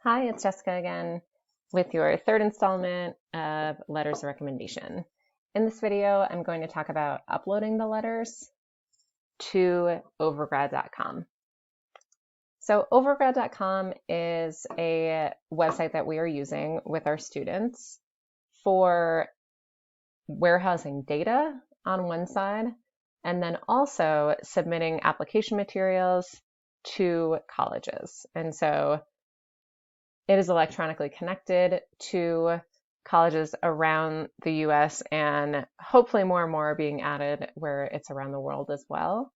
Hi, it's Jessica again with your third installment of Letters of Recommendation. In this video, I'm going to talk about uploading the letters to overgrad.com. So overgrad.com is a website that we are using with our students for warehousing data on one side, and then also submitting application materials to colleges. And so it is electronically connected to colleges around the US, and hopefully more and more are being added where it's around the world as well.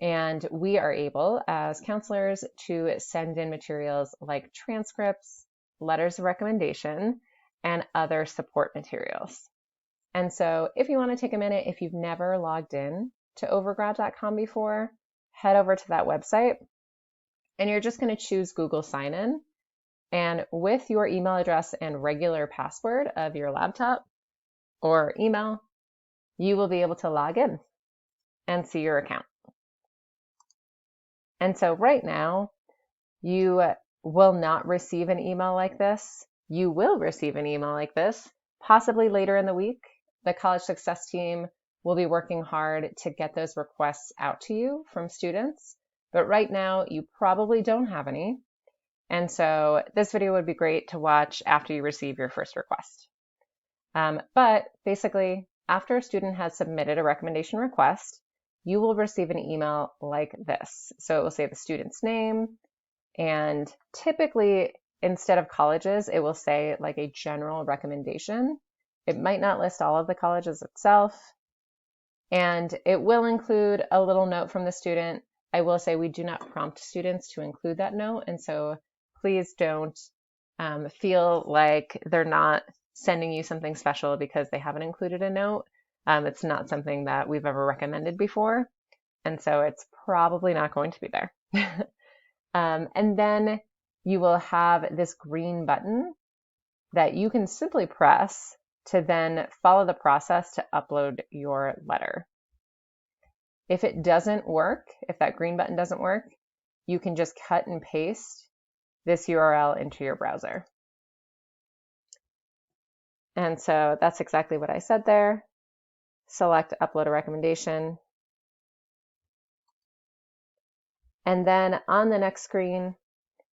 And we are able, as counselors, to send in materials like transcripts, letters of recommendation, and other support materials. And so if you want to take a minute, if you've never logged in to overgrad.com before, head over to that website, and you're just going to choose Google Sign In. And with your email address and regular password of your laptop or email, you will be able to log in and see your account. And so right now, you will not receive an email like this. You will receive an email like this, possibly later in the week. The College Success team will be working hard to get those requests out to you from students. But right now, you probably don't have any. And so this video would be great to watch after you receive your first request. But basically, after a student has submitted a recommendation request, you will receive an email like this. So it will say the student's name, and typically, instead of colleges, it will say like a general recommendation. It might not list all of the colleges itself, and it will include a little note from the student. I will say we do not prompt students to include that note, and so please don't feel like they're not sending you something special because they haven't included a note. It's not something that we've ever recommended before, and so it's probably not going to be there. And then you will have this green button that you can simply press to then follow the process to upload your letter. If it doesn't work, if that green button doesn't work, you can just cut and paste this URL into your browser. And so that's exactly what I said there. Select upload a recommendation. And then on the next screen,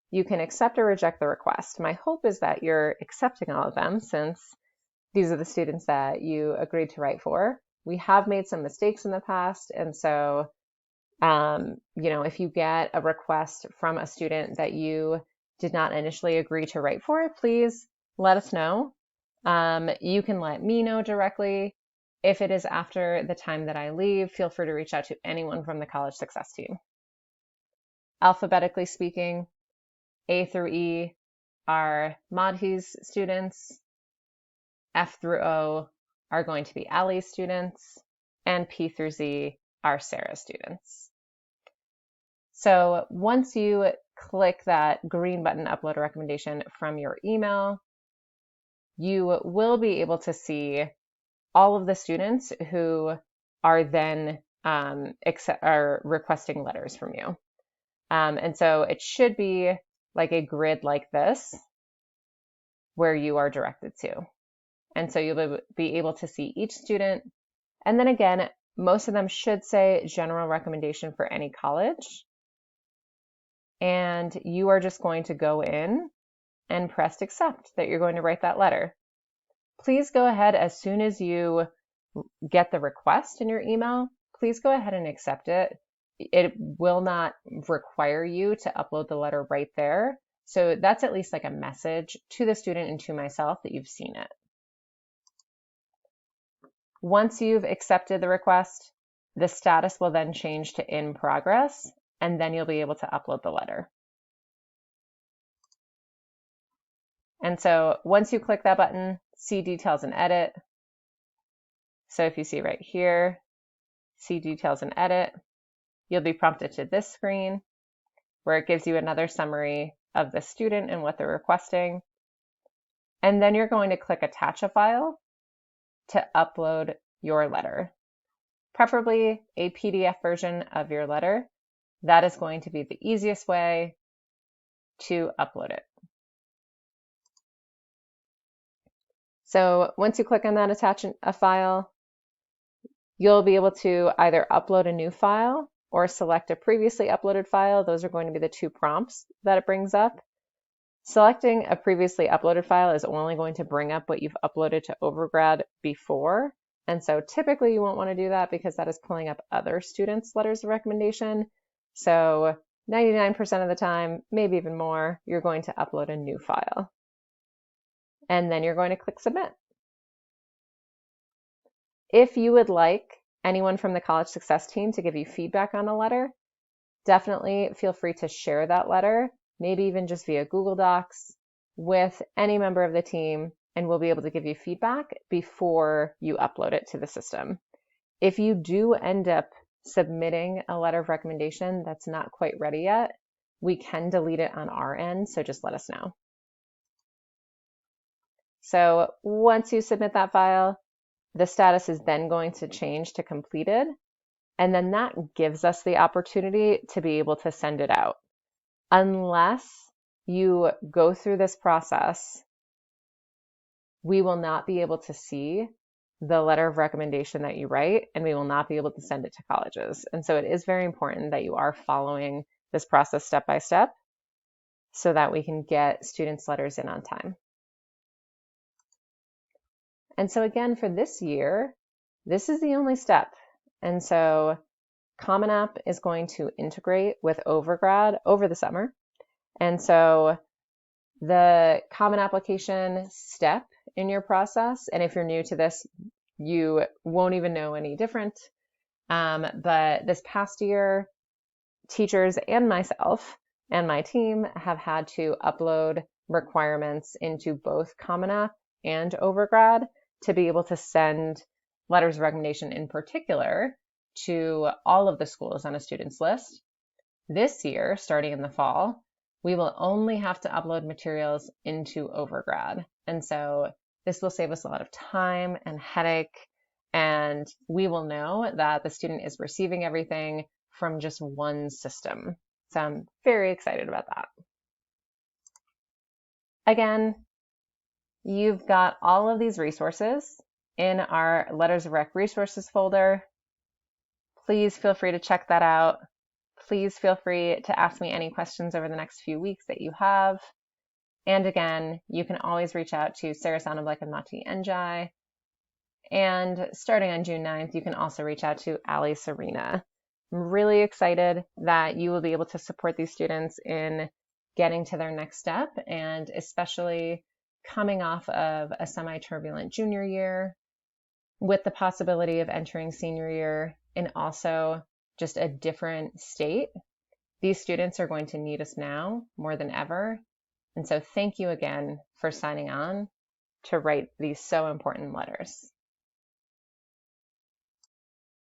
you can accept or reject the request. My hope is that you're accepting all of them, since these are the students that you agreed to write for. We have made some mistakes in the past, and so if you get a request from a student that you did not initially agree to write for, please let us know. You can let me know directly. If it is after the time that I leave, feel free to reach out to anyone from the College Success team. Alphabetically speaking, A through E are Madhi's students, F through O are going to be Ali's students, and P through Z are Sarah's students. So once you click that green button, upload a recommendation from your email, you will be able to see all of the students who are then are requesting letters from you. And so it should be like a grid like this where you are directed to. And so you'll be able to see each student. And then again, most of them should say general recommendation for any college. And you are just going to go in and press accept that you're going to write that letter. Please go ahead as soon as you get the request in your email, please go ahead and accept it. It will not require you to upload the letter right there. So that's at least like a message to the student and to myself that you've seen it. Once you've accepted the request, the status will then change to in progress, and then you'll be able to upload the letter. And so once you click that button, see details and edit. So if you see right here, see details and edit, you'll be prompted to this screen where it gives you another summary of the student and what they're requesting. And then you're going to click attach a file to upload your letter, preferably a PDF version of your letter. That is going to be the easiest way to upload it. So once you click on that attach a file, you'll be able to either upload a new file or select a previously uploaded file. Those are going to be the two prompts that it brings up. Selecting a previously uploaded file is only going to bring up what you've uploaded to Overgrad before. And so typically you won't want to do that because that is pulling up other students' letters of recommendation. So 99% of the time, maybe even more, you're going to upload a new file. And then you're going to click submit. If you would like anyone from the College Success team to give you feedback on a letter, definitely feel free to share that letter, maybe even just via Google Docs, with any member of the team, and we'll be able to give you feedback before you upload it to the system. If you do end up submitting a letter of recommendation that's not quite ready yet, we can delete it on our end, so just let us know. So once you submit that file, the status is then going to change to completed, and then that gives us the opportunity to be able to send it out. Unless you go through this process, we will not be able to see the letter of recommendation that you write, and we will not be able to send it to colleges. And so it is very important that you are following this process step by step so that we can get students' letters in on time. And so again, for this year, this is the only step. And so Common App is going to integrate with Overgrad over the summer. And so the Common Application step in your process, and if you're new to this, you won't even know any different. But this past year, teachers and myself and my team have had to upload requirements into both Common App and Overgrad to be able to send letters of recommendation in particular to all of the schools on a student's list. This year, starting in the fall, we will only have to upload materials into Overgrad. And so this will save us a lot of time and headache, and we will know that the student is receiving everything from just one system. So I'm very excited about that. Again, you've got all of these resources in our Letters of Rec resources folder. Please feel free to check that out. Please feel free to ask me any questions over the next few weeks that you have. And again, you can always reach out to Sarah Sonnenbleck and Mati Njai. And starting on June 9th, you can also reach out to Ali Serena. I'm really excited that you will be able to support these students in getting to their next step, and especially coming off of a semi-turbulent junior year with the possibility of entering senior year in also just a different state. These students are going to need us now more than ever. And so thank you again for signing on to write these so important letters.